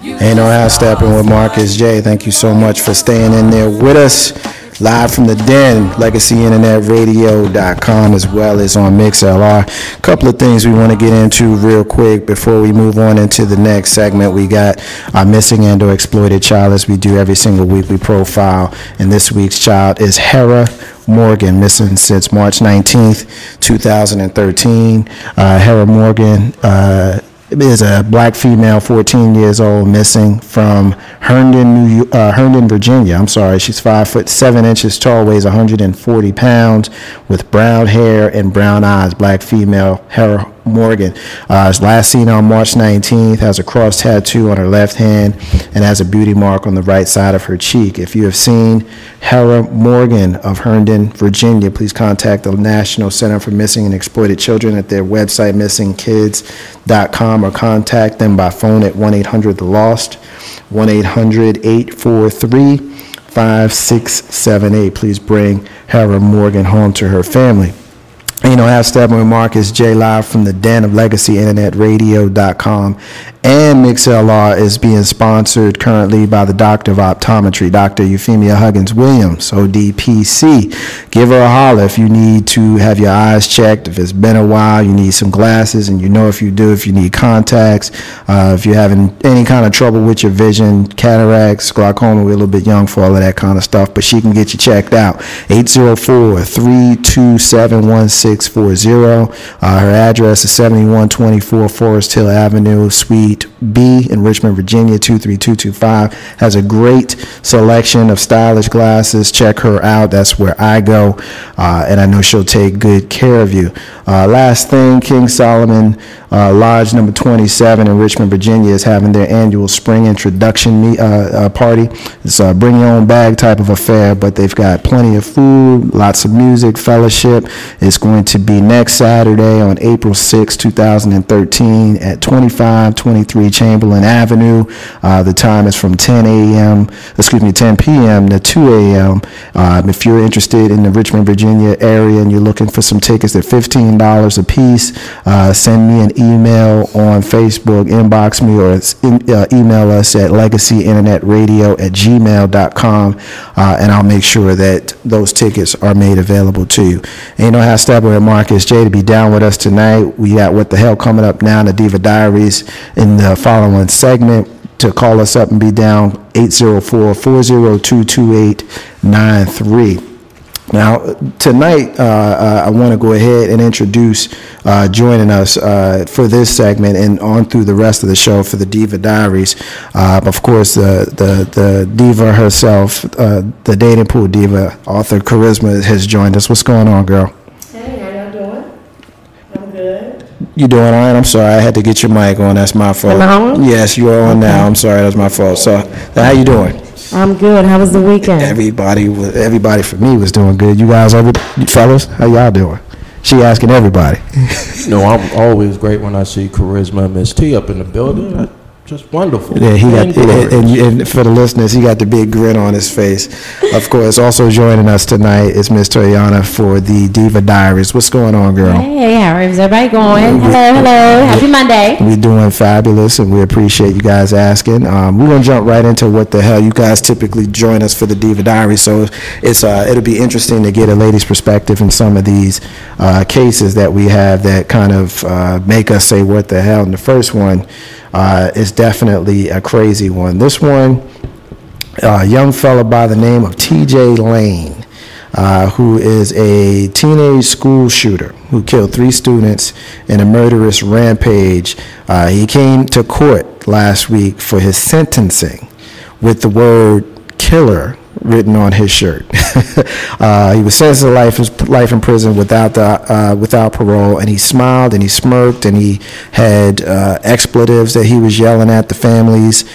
Ain't no how stepping with Marcus J. Thank you so much for staying in there with us. Live from the den, legacyinternetradio.com, as well as on MixLR. A couple of things we want to get into real quick before we move on into the next segment. We got our missing and or exploited child, as we do every single week. We profile, and this week's child is Hera Morgan, missing since March 19th, 2013. Hera Morgan is a black female, 14 years old, missing from Herndon, Virginia. I'm sorry. She's 5'7" tall, weighs 140 pounds, with brown hair and brown eyes. Black female, Hera Morgan. Is last seen on March 19th, has a cross tattoo on her left hand and has a beauty mark on the right side of her cheek. If you have seen Hera Morgan of Herndon, Virginia, please contact the National Center for Missing and Exploited Children at their website, missingkids.com, or contact them by phone at 1-800-THE-LOST, 1-800-843-5678. Please bring Hera Morgan home to her family. You know, have Steppin with Marcus J, live from the den of legacyinternetradio.com, and MixLR is being sponsored currently by the Doctor of Optometry, Dr. Euphemia Huggins Williams, ODPC. Give her a holler if you need to have your eyes checked. If it's been a while, you need some glasses, and you know if you do, if you need contacts, if you're having any kind of trouble with your vision, cataracts, glaucoma. We're a little bit young for all of that kind of stuff, but she can get you checked out. 804-327-1640. Her address is 7124 Forest Hill Avenue, Suite B in Richmond, Virginia, 23225. Has a great selection of stylish glasses. Check her out. That's where I go, and I know she'll take good care of you. Last thing, King Solomon Lodge number 27 in Richmond, Virginia is having their annual spring introduction party. It's a bring your own bag type of affair, but they've got plenty of food, lots of music, fellowship. It's going to be next Saturday on April 6, 2013 at 2523 Chamberlain Avenue. The time is from 10 p.m. to 2 a.m. If you're interested in the Richmond, Virginia area and you're looking for some tickets at $15 a piece, send me an email on Facebook, inbox me, or email us at legacyinternetradio@gmail.com, and I'll make sure that those tickets are made available to you. And you know how Steppin with Marcus J to be down with us tonight. We got What the Hell coming up now in the Diva Diaries in the following segment. To call us up and be down, 804-402-2893. Now, tonight, I want to go ahead and introduce joining us for this segment and on through the rest of the show for the Diva Diaries. Of course, the diva herself, the dating pool diva, author Charisma, has joined us. What's going on, girl? Hey, how y'all doing? I'm good. You doing all right? I'm sorry, I had to get your mic on. That's my fault. Am I on? Yes, you are on now. I'm sorry, that's my fault. So, how you doing? I'm good. How was the weekend? Everybody for me was doing good. You guys, fellas, how y'all doing? She asking everybody. No, I'm always great when I see Charisma and Miss T up in the building. Just wonderful. Yeah, and for the listeners, he got the big grin on his face. Of course, also joining us tonight is Miss Toyana for the Diva Diaries. What's going on, girl? Hey, how is everybody going? Hello. Happy Monday. We're doing fabulous, and we appreciate you guys asking. We're going to jump right into what the hell. You guys typically join us for the Diva Diaries, so it'll be interesting to get a lady's perspective in some of these cases that we have that kind of make us say, what the hell? And the first one is definitely a crazy one. This one, a young fella by the name of TJ Lane, who is a teenage school shooter who killed 3 students in a murderous rampage. He came to court last week for his sentencing with the word killer written on his shirt. He was sentenced to life in prison without parole, and he smiled and he smirked and he had expletives that he was yelling at the families.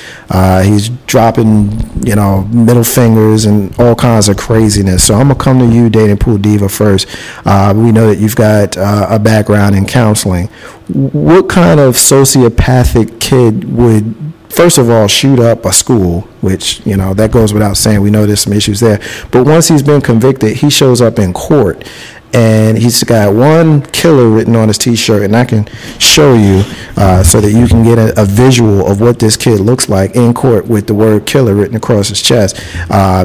He's dropping, middle fingers and all kinds of craziness. So I'm gonna come to you, Dating Pool Diva, first. We know that you've got a background in counseling. What kind of sociopathic kid would, first of all, shoot up a school, which, that goes without saying. We know there's some issues there. But once he's been convicted, he shows up in court and he's got one killer written on his T-shirt, and I can show you so that you can get a visual of what this kid looks like in court with the word killer written across his chest.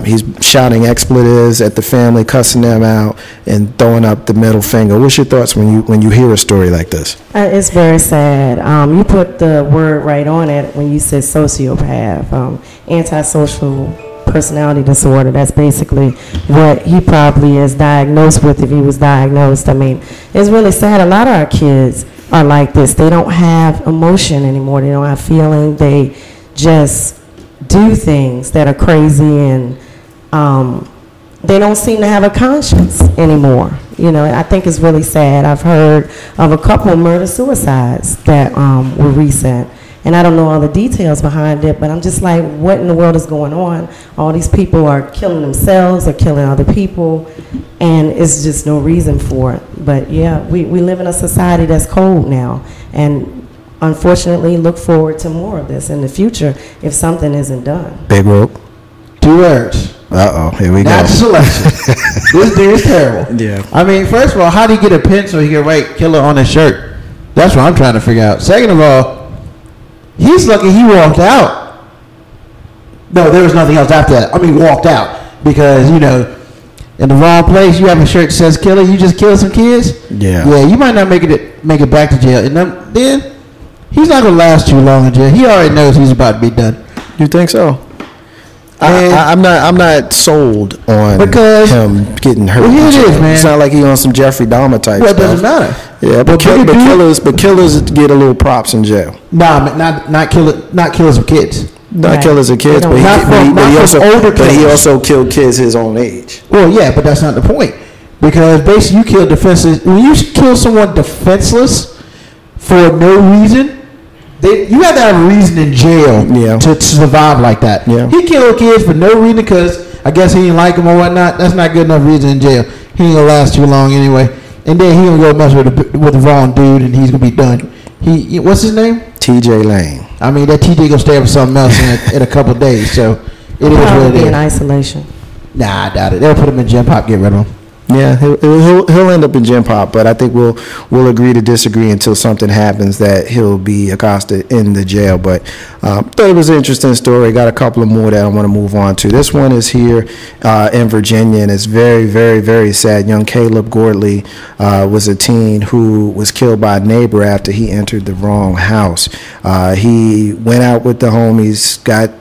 He's shouting expletives at the family, cussing them out, and throwing up the middle finger. What's your thoughts when you hear a story like this? It's very sad. You put the word right on it when you said sociopath, antisocial personality disorder. That's basically what he probably is diagnosed with if he was diagnosed. I mean, it's really sad. A lot of our kids are like this. They don't have emotion anymore. They don't have feeling. They just do things that are crazy, and they don't seem to have a conscience anymore. You know, I think it's really sad. I've heard of a couple murder-suicides that were recent. And I don't know all the details behind it, but I'm just like, what in the world is going on? All these people are killing themselves or killing other people, and it's just no reason for it. But yeah, we live in a society that's cold now, and unfortunately look forward to more of this in the future if something isn't done. Big Rope. 2 words. Uh-oh, here we go. Natural selection. This dude is terrible. Yeah. I mean, first of all, how do you get a pen so he can write killer on his shirt? That's what I'm trying to figure out. Second of all, he's lucky he walked out. No, there was nothing else after that. I mean, walked out. Because, you know, in the wrong place, you have a shirt that says killer, you just killed some kids. Yeah. Yeah, you might not make it back to jail. And then, he's not going to last too long in jail. He already knows he's about to be done. You think so? I'm not sold on him getting hurt. Well, here it is, man. It's not like he on some Jeffrey Dahmer type well, stuff. Well, it doesn't matter. Yeah, but killers get a little props in jail. Nah, not killers of kids. Not killers of kids, but he also killed kids his own age. Well, yeah, but that's not the point. Because basically you kill defenseless. When you kill someone defenseless for no reason, you have to have a reason in jail to survive like that. Yeah. He killed kids for no reason because I guess he didn't like them or whatnot. That's not good enough reason in jail. He ain't gonna last too long anyway. And then he gonna go mess with the wrong dude, and he's gonna be done. What's his name? TJ Lane. I mean, that TJ gonna stay for something else in a couple of days. So it is what it is. In isolation. Nah, I doubt it. They'll put him in Gen Pop, get rid of him. Yeah, he'll end up in Gen Pop, but I think we'll agree to disagree until something happens that he'll be accosted in the jail. But thought it was an interesting story. Got a couple of more that I want to move on to. This one is here in Virginia, and it's very, very, very sad. Young Caleb Gordley was a teen who was killed by a neighbor after he entered the wrong house. He went out with the homies, got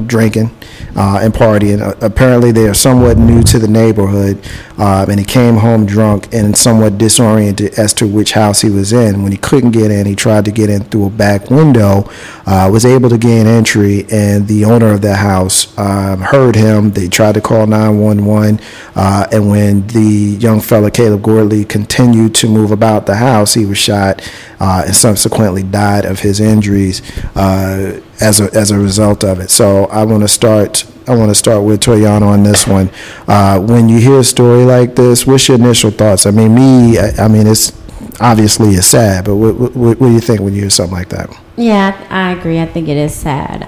drinking and partying. Apparently, they are somewhat new to the neighborhood. And he came home drunk and somewhat disoriented as to which house he was in. When he couldn't get in, he tried to get in through a back window, was able to gain entry, and the owner of the house heard him. They tried to call 911, and when the young fella, Caleb Gordley, continued to move about the house, he was shot and subsequently died of his injuries as a result of it. So I want to start with Toyana on this one. When you hear a story like this, what's your initial thoughts? I mean, it's obviously it's sad, but what do you think when you hear something like that? Yeah, I agree. I think it is sad.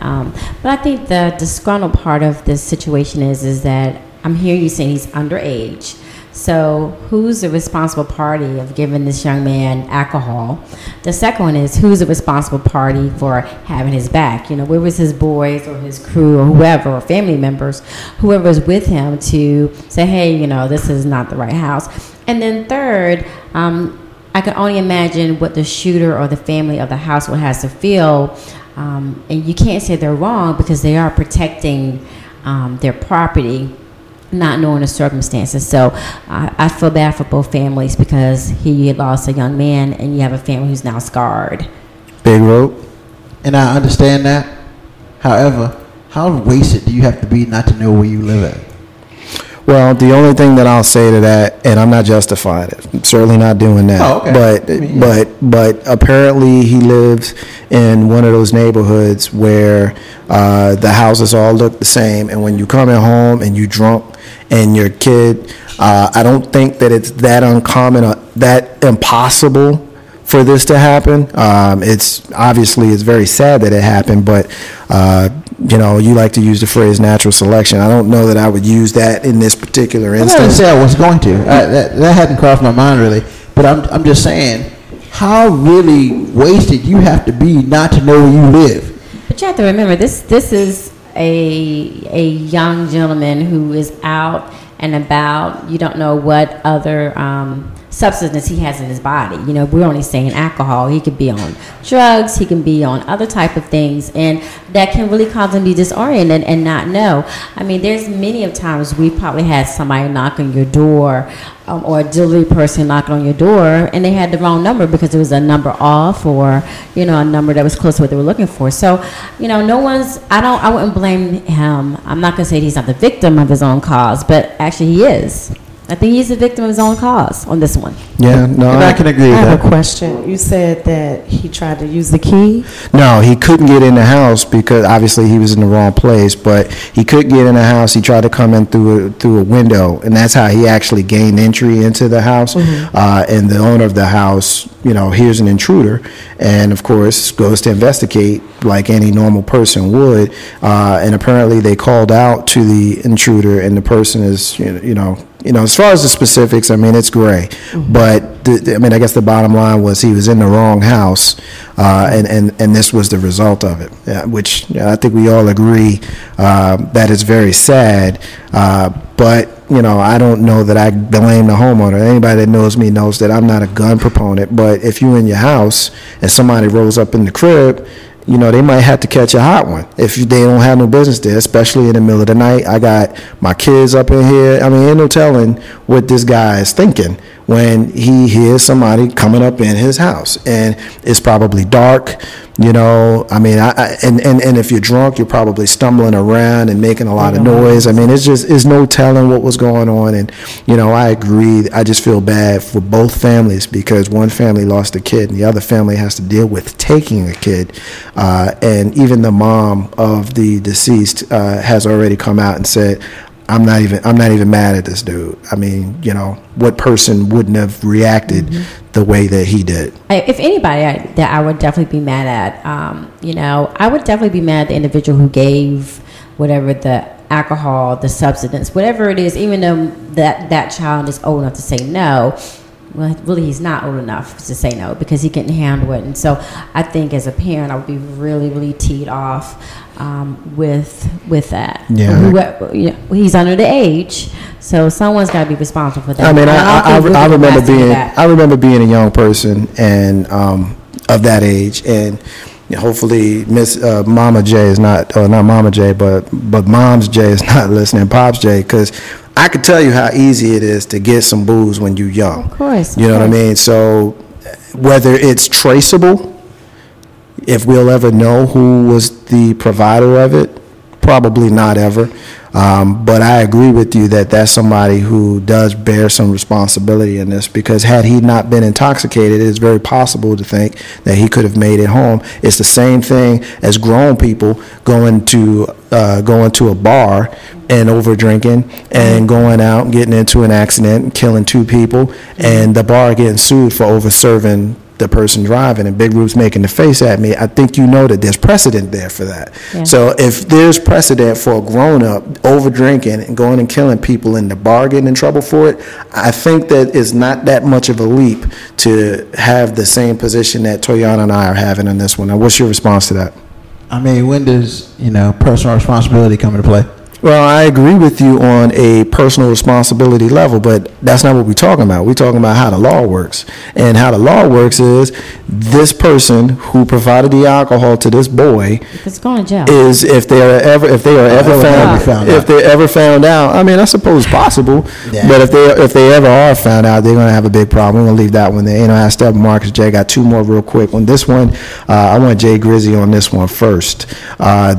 But I think the disgruntled part of this situation is that I'm hearing you saying he's underage. So who's the responsible party of giving this young man alcohol? The second one is, who's the responsible party for having his back? You know, where was his boys or his crew or whoever, or family members, whoever was with him to say, hey, this is not the right house. And then third, I can only imagine what the shooter or the family of the household has to feel. And you can't say they're wrong because they are protecting their property, not knowing the circumstances. So I feel bad for both families because he lost a young man and you have a family who's now scarred. Big Rope. And I understand that. However, how wasted do you have to be not to know where you live at? Well, the only thing that I'll say to that, and I'm not justifying it, I'm certainly not doing that. Oh, okay. But apparently he lives in one of those neighborhoods where the houses all look the same, and when you come in home and you drunk and your kid, I don't think that it's that uncommon or that impossible for this to happen. It's very sad that it happened, but you like to use the phrase natural selection. I don't know that I would use that in this particular I didn't instance. say I was going to. That hadn't crossed my mind really. But I'm just saying, how really wasted you have to be not to know where you live. But you have to remember, this is a young gentleman who is out and about. You don't know what other substance he has in his body. We're only saying alcohol. He could be on drugs. He can be on other type of things, and that can really cause him to be disoriented and not know. I mean, there's many of times we probably had somebody knock on your door, or a delivery person knocking on your door, and they had the wrong number because it was a number off, or a number that was close to what they were looking for. So, no one's. I wouldn't blame him. I'm not gonna say he's not the victim of his own cause, but actually he is. I think he's a victim of his own cause on this one. Yeah, no, and I can agree with I that. have a question. You said that he tried to use the key. No, he couldn't get in the house because obviously he was in the wrong place, but he could get in the house. He tried to come in through a window, and that's how he actually gained entry into the house. And the owner of the house, here's an intruder, and of course goes to investigate like any normal person would. And apparently they called out to the intruder, and the person is, as far as the specifics, I mean, it's gray. But, I guess the bottom line was he was in the wrong house, and this was the result of it, which I think we all agree that is very sad. But, I don't know that I blame the homeowner. Anybody that knows me knows that I'm not a gun proponent. But if you're in your house and somebody rolls up in the crib, they might have to catch a hot one if they don't have no business there, especially in the middle of the night. I got my kids up in here. I mean, ain't no telling what this guy is thinking when he hears somebody coming up in his house, and it's probably dark. I mean, and if you're drunk, you're probably stumbling around and making a lot of noise. I mean, it's no telling what was going on. And, I agree. I just feel bad for both families because one family lost a kid and the other family has to deal with taking a kid. And even the mom of the deceased has already come out and said, I'm not even mad at this dude. I mean, what person wouldn't have reacted the way that he did? If anybody that I would definitely be mad at, I would definitely be mad at the individual who gave whatever the alcohol, the substance, whatever it is, even though that child is old enough to say no. Well, really, he's not old enough to say no because he couldn't handle it. And so I think as a parent, I would be really, really teed off with that. Yeah. He's under the age, so someone's got to be responsible for that. I mean, I remember being a young person and of that age, and hopefully Miss Mama J is not Mama J, but Mom's J is not listening, Pops J, because I could tell you how easy it is to get some booze when you're young. Of course. You know what I mean? So whether it's traceable, if we'll ever know who was the provider of it, probably not ever. But I agree with you that that's somebody who does bear some responsibility in this, because had he not been intoxicated, it is very possible to think that he could have made it home. It's the same thing as grown people going to a bar and over drinking and going out and getting into an accident and killing 2 people, and the bar getting sued for over serving the person driving, and Big Rupe's making the face at me. I think that there's precedent there for that. Yeah. So if there's precedent for a grown-up over drinking and going and killing people in the bar getting in trouble for it, I think that it's not that much of a leap to have the same position that Toyana and I are having on this one. Now, what's your response to that? I mean, when does, personal responsibility come into play? Well, I agree with you on a personal responsibility level, but that's not what we're talking about. We're talking about how the law works. And how the law works is this person who provided the alcohol to this boy is going to jail. Is if they're ever found out. I mean, I suppose it's possible, yeah. But if they ever are found out, they're going to have a big problem. We're going to leave that one there. I Steppin, Marcus, Jay, got 2 more real quick. On this one, I want Jay Grizzy on this one first.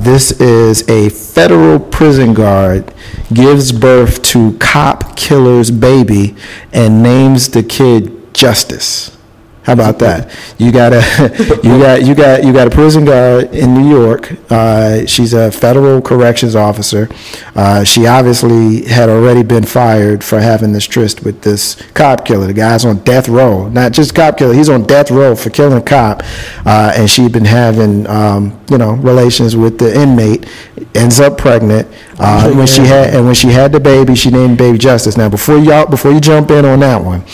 This is a federal prison guard gives birth to cop killer's baby and names the kid Justice. How about that? You got a prison guard in New York. She's a federal corrections officer. She obviously had already been fired for having this tryst with this cop killer. The guy's on death row, not just cop killer. He's on death row for killing a cop, and she'd been having relations with the inmate, ends up pregnant. When she had the baby, she named the baby Justice. Now, before you jump in on that one,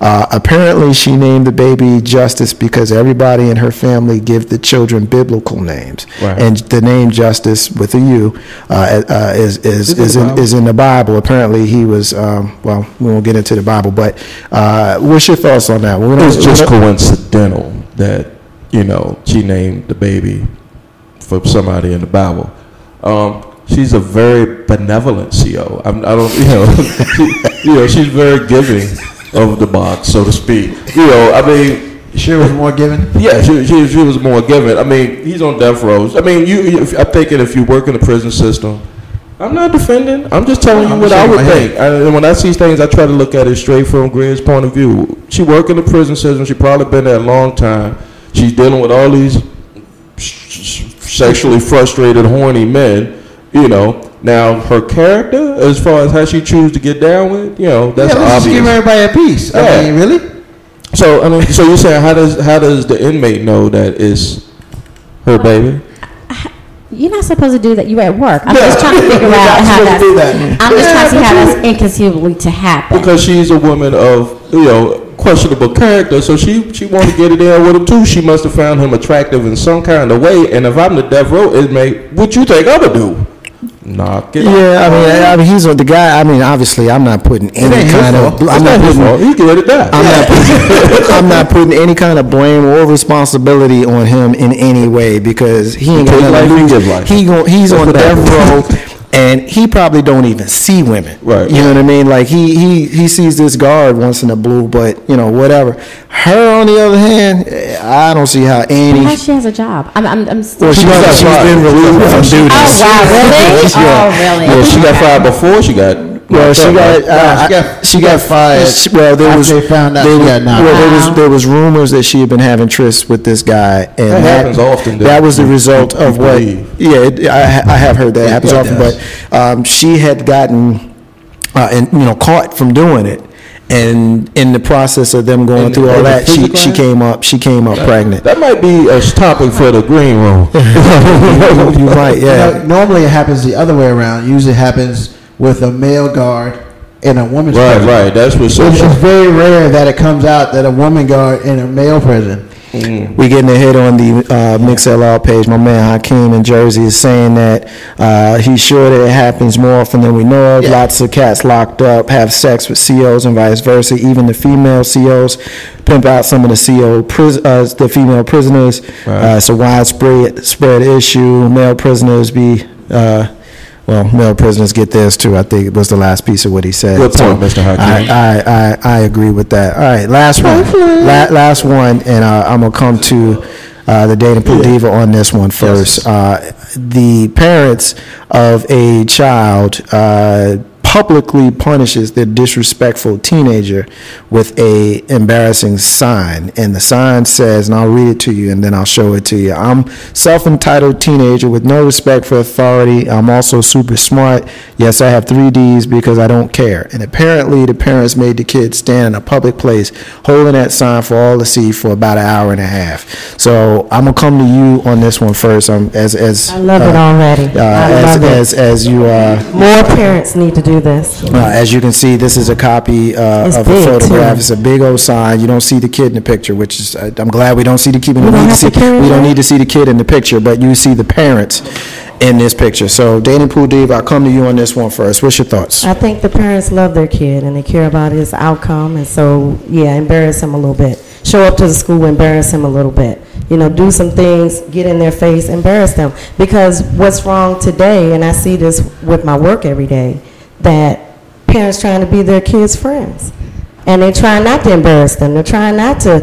apparently she named the baby Justice because everybody in her family give the children biblical names, and the name Justice with a U is in the Bible. Apparently, he was well, we won't get into the Bible, but what's your thoughts on that? It's just coincidental that she named the baby for somebody in the Bible. She's a very benevolent CO. I don't, she's very giving of the box, so to speak. I mean, she was more giving. Yeah, she was more giving. I mean, he's on death row. I mean, I'm thinking if you work in the prison system, I'm not defending. I'm just telling you what I would think. And when I see things, I try to look at it straight from Greg's point of view. She worked in the prison system. She probably been there a long time. She's dealing with all these sexually frustrated, horny men. Now her character, as far as how she chooses to get down with, that's obvious. Give everybody a piece. Yeah. I mean, really? So so you're saying how does the inmate know that it's her baby? You're not supposed to do that. You're at work. I'm just trying to figure out how that's. I'm just trying to see how that's inconceivably to happen. Because she's a woman of questionable character, so she want to get it in with him too. She must have found him attractive in some kind of way. And if I'm the death row inmate, what you think I would do? Knock it. Yeah, I mean, he's the guy. I mean, obviously, I'm not putting any kind of. I'm not putting. He get it back. I'm not putting any kind of blame or responsibility on him in any way because he ain't got nothing to lose. He's on death row. And he probably don't even see women. Right. You know what I mean? Like he sees this guard once in a blue, but whatever. Her on the other hand, I don't see how any. How she has a job? I'm still. Well, she's been relieved from duties. Oh wow, really? Oh really? Yeah, she got fired before she got. Well, she got fired. Well, there was rumors that she had been having trysts with this guy, and that happens often. That was the result of what. Yeah, I have heard that happens often, but she had gotten caught from doing it, and in the process of them going through all that, she came up pregnant. That might be a topic for the green room. You might, yeah. Normally, it happens the other way around. Usually, it happens with a male guard in a woman's prison. Right. That's what's so. It's very rare that it comes out that a woman guard in a male prison. We getting a hit on the MixLR page. My man Hakeem in Jersey is saying that he's sure that it happens more often than we know of. Yeah. Lots of cats locked up have sex with COs and vice versa. Even the female COs pimp out some of the the female prisoners. Right. It's a widespread issue. Male prisoners male prisoners get theirs too. I think it was the last piece of what he said. Good point, Mr. Hakeem. I agree with that. All right, last one, and I'm gonna come to the dating pool diva on this one first. Yes. The parents of a child publicly punishes the disrespectful teenager with a embarrassing sign, and the sign says, and I'll read it to you and then I'll show it to you. I'm self-entitled teenager with no respect for authority. I'm also super smart. Yes, I have 3 Ds because I don't care. And apparently the parents made the kid stand in a public place holding that sign for all to see for about an hour and a half. So I'm gonna come to you on this one first. I love it already. As you more parents need to do this. As you can see, this is a copy of a photograph. It's a big old sign. You don't see the kid in the picture, which is I'm glad we don't see the kid. We don't need to see the kid in the picture, but you see the parents in this picture. So, dating pool diva, I'll come to you on this one first. What's your thoughts? I think the parents love their kid and they care about his outcome, and so embarrass him a little bit. Show up to the school, embarrass him a little bit. Do some things, get in their face, embarrass them. Because what's wrong today, and I see this with my work every day, that parents trying to be their kids' friends. And they try not to embarrass them. They're trying not to,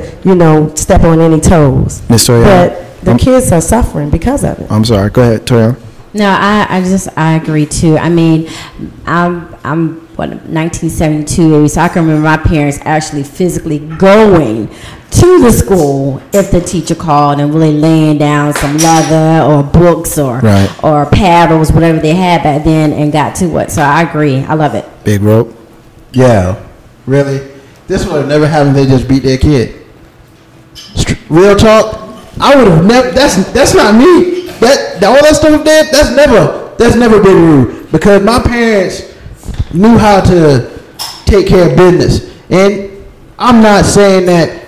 step on any toes. Ms. Toya, but the kids are suffering because of it. I'm sorry. Go ahead, Toya. No, I agree too. I mean, I'm 1972 baby, so I can remember my parents actually physically going to the school if the teacher called and really laying down some leather or books or paddles, whatever they had back then, and got to it. So I agree. I love it. Big rope. Yeah, really. This would have never happened if they just beat their kid. Real talk. I would have never. That's not me. all that stuff there, that's never been rude, because my parents knew how to take care of business. And I'm not saying that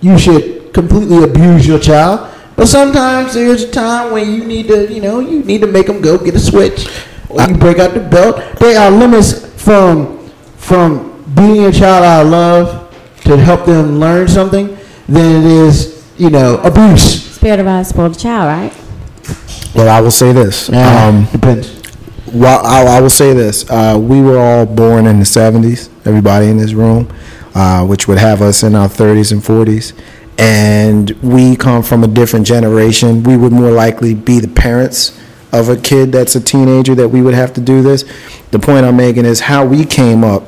you should completely abuse your child, but sometimes there's a time when you need to make them go get a switch, or you break out the belt. There are limits from beating your child out of love to help them learn something than it is, abuse. Spirit of God spoiled the child, right? Well, I will say this. Depends. Well, I will say this. We were all born in the 70s, everybody in this room, which would have us in our 30s and 40s. And we come from a different generation. We would more likely be the parents of a kid that's a teenager that we would have to do this. The point I'm making is how we came up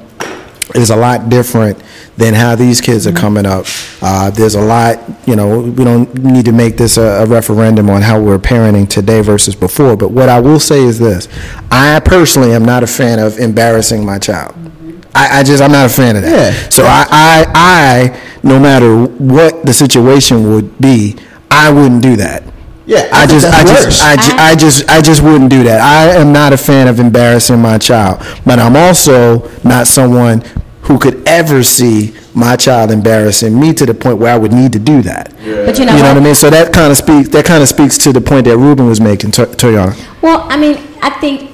is a lot different than how these kids are coming up. There's a lot, we don't need to make this a referendum on how we're parenting today versus before, but what I will say is this. I personally am not a fan of embarrassing my child. I'm not a fan of that. Yeah. So I, no matter what the situation would be, I wouldn't do that. Yeah, I just wouldn't do that. I am not a fan of embarrassing my child, but I'm also not someone who could ever see my child embarrassing me to the point where I would need to do that. Yeah. But you know what I mean? So that kind of speaks to the point that Ruben was making, Toyana. Well, I think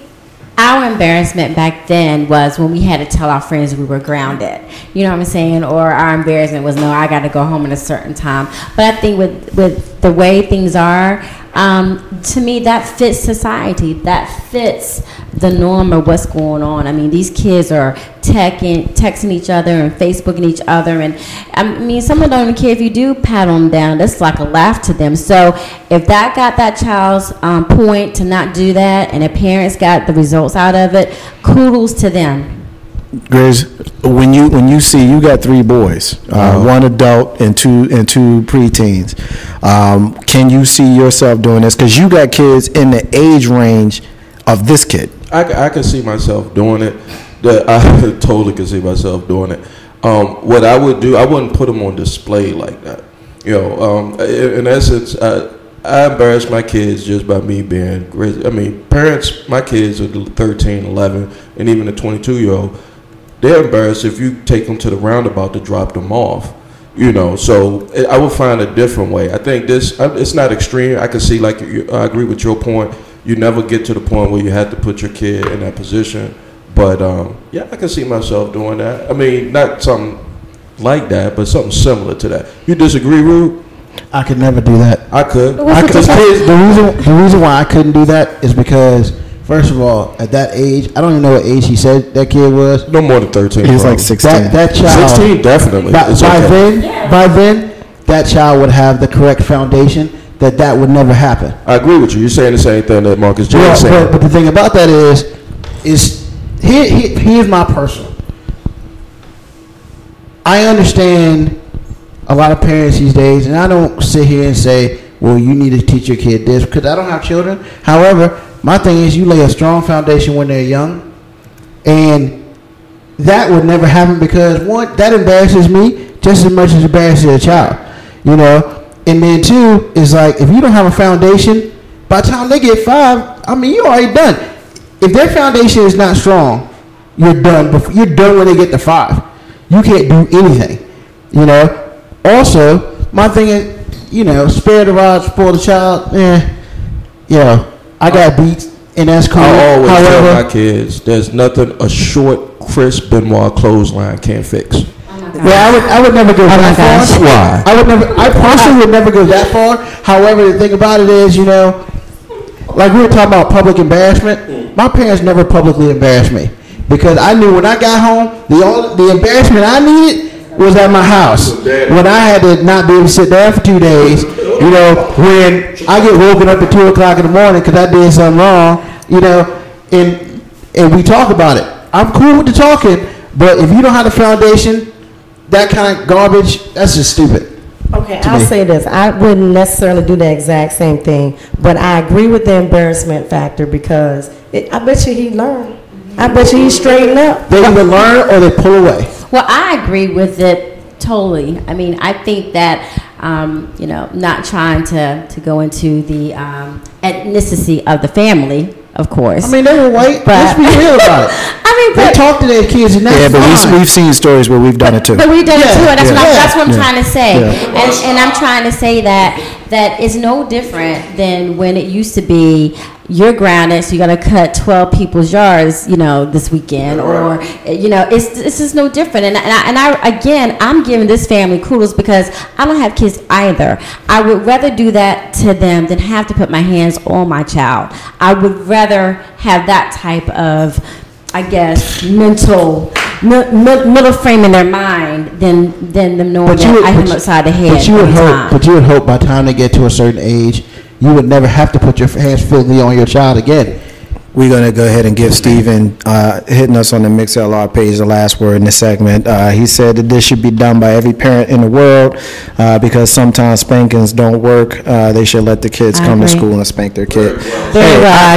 our embarrassment back then was when we had to tell our friends we were grounded. You know what I'm saying? Or our embarrassment was, no, I got to go home at a certain time. But I think with the way things are, to me, that fits society. That fits the norm of what's going on. These kids are texting each other and Facebooking each other. And, some of them don't even care if you do pat them down. That's like a laugh to them. So if that got that child's point to not do that, and the parents got the results out of it, kudos to them. Grace, when you see you got 3 boys, one adult and two preteens, can you see yourself doing this? Because you got kids in the age range of this kid. I can see myself doing it. I totally can see myself doing it. What I would do, I wouldn't put them on display like that. In essence, I embarrass my kids just by me being crazy. Parents, my kids are 13, 11, and even the 22-year-old. They're embarrassed if you take them to the roundabout to drop them off. So I would find a different way. I think it's not extreme. I can see, I agree with your point. You never get to the point where you have to put your kid in that position. But, I can see myself doing that. Not something like that, but something similar to that. You disagree, Rube? I could never do that. I could. The reason why I couldn't do that is because, first of all, at that age, I don't even know what age he said that kid was. No more than 13. He was like 16. That child, 16, definitely. By then, that child would have the correct foundation that would never happen. I agree with you. You're saying the same thing that Marcus J. is saying. But the thing about that is here's my personal. I understand a lot of parents these days, and I don't sit here and say, well, you need to teach your kid this, because I don't have children. However, my thing is you lay a strong foundation when they're young, and that would never happen because, one, that embarrasses me just as much as it embarrasses a child, and then two, is if you don't have a foundation, by the time they get 5, you're already done. If their foundation is not strong, you're done. You're done when they get to 5. You can't do anything, Also, my thing is, spare the rod, spoil the child. I got beats, and that's cool. I always tell my kids, there's nothing a short, crisp Benoit clothesline can't fix. I would never go that far. Why? I personally would never go that far. However, the thing about it is, like we were talking about public embarrassment, my parents never publicly embarrassed me because I knew when I got home, the embarrassment I needed was at my house. When I had to not be able to sit down for 2 days, when I get woken up at 2 o'clock in the morning because I did something wrong, and we talk about it. I'm cool with the talking, but if you don't have the foundation, that kind of garbage, that's just stupid. Okay, I'll say this. I wouldn't necessarily do the exact same thing, but I agree with the embarrassment factor because I bet you he learned. I bet you he straightened up. They either learn or they pull away. Well, I agree with it totally. I think that you know, not trying to go into the ethnicity of the family, of course. I mean, they were white. Let's be real about it. They talk to their kids, and that's but we've seen stories where we've done it too. But we've done it too, and that's what I'm trying to say. And I'm trying to say that it's no different than when it used to be you're grounded, so you got to cut 12 people's yards, you know, this weekend, or you know, it's just no different. And I'm giving this family kudos because I don't have kids either. I would rather do that to them than have to put my hands on my child. I would rather have that type of, I guess, middle frame in their mind than them knowing that I hit them upside the head. But you would hope by the time they get to a certain age, you would never have to put your hands physically on your child again. We're going to go ahead and give Steven hitting us on the MixLR page the last word in the segment. He said that this should be done by every parent in the world because sometimes spankings don't work. They should let the kids come to school and spank their kid.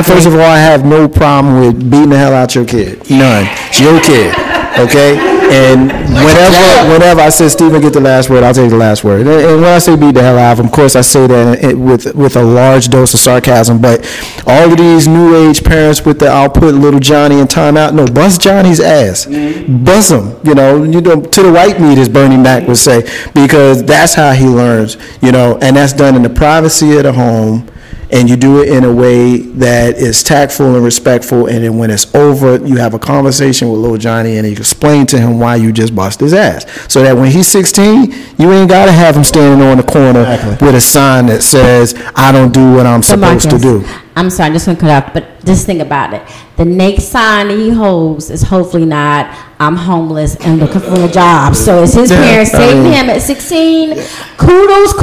First of all, I have no problem with beating the hell out your kid. None. It's your kid. Okay? And whenever I say Steven get the last word, I'll take the last word. And when I say beat the hell out of him, of course I say that with a large dose of sarcasm. But all of these new age parents with the I'll put little Johnny in timeout. No, bust Johnny's ass. Bust him. You know, to the white meat, as Bernie Mac would say, because that's how he learns. You know, and that's done in the privacy of the home. And you do it in a way that is tactful and respectful, and then when it's over, you have a conversation with little Johnny, and you explain to him why you just bust his ass. So that when he's 16, you ain't got to have him standing on the corner with a sign that says, I don't do what I'm supposed to do. I'm sorry, I'm just going to cut out, but just think about it. The next sign that he holds is hopefully not, I'm homeless and looking for a job. So it's his parents saving him at 16. Kudos,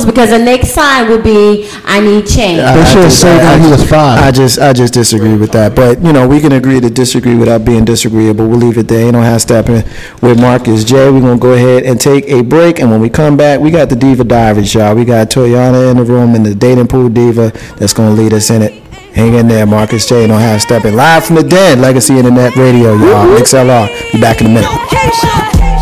because the next sign would be, I need change. They should have said that he was 5. I just disagree with that. But, you know, we can agree to disagree without being disagreeable. We'll leave it there. You know how Steppin with Marcus J. We're going to go ahead and take a break. And when we come back, we got the Diva Diaries, y'all. We got Toyana in the room and the dating pool diva that's going to lead us in it. Hang in there, Marcus J. Don't have Steppin live from the den, Legacy Internet Radio, y'all. MixLR. Be back in a minute.